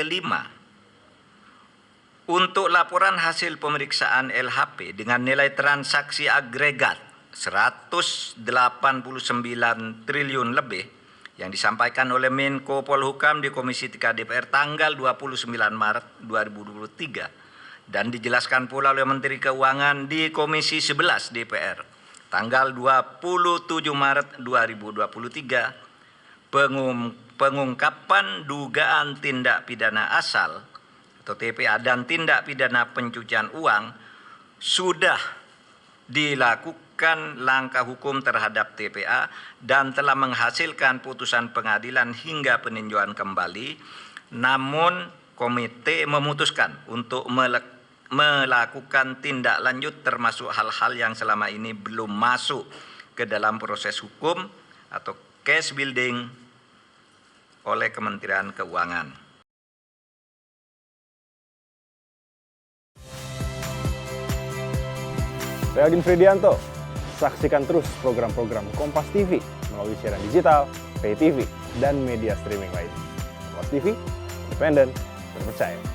kelima, untuk laporan hasil pemeriksaan LHP dengan nilai transaksi agregat 189 triliun lebih yang disampaikan oleh Menko Polhukam di Komisi 3 DPR tanggal 29 Maret 2023 dan dijelaskan pula oleh Menteri Keuangan di Komisi 11 DPR tanggal 27 Maret 2023, pengungkapan dugaan tindak pidana asal atau TPA dan tindak pidana pencucian uang sudah dilakukan langkah hukum terhadap TPA dan telah menghasilkan putusan pengadilan hingga peninjauan kembali. Namun komite memutuskan untuk melakukan tindak lanjut termasuk hal-hal yang selama ini belum masuk ke dalam proses hukum atau case building oleh Kementerian Keuangan. Saya Aldin Fridianto. Saksikan terus program-program Kompas TV melalui siaran digital, pay TV, dan media streaming lain. Kompas TV, independen, terpercaya.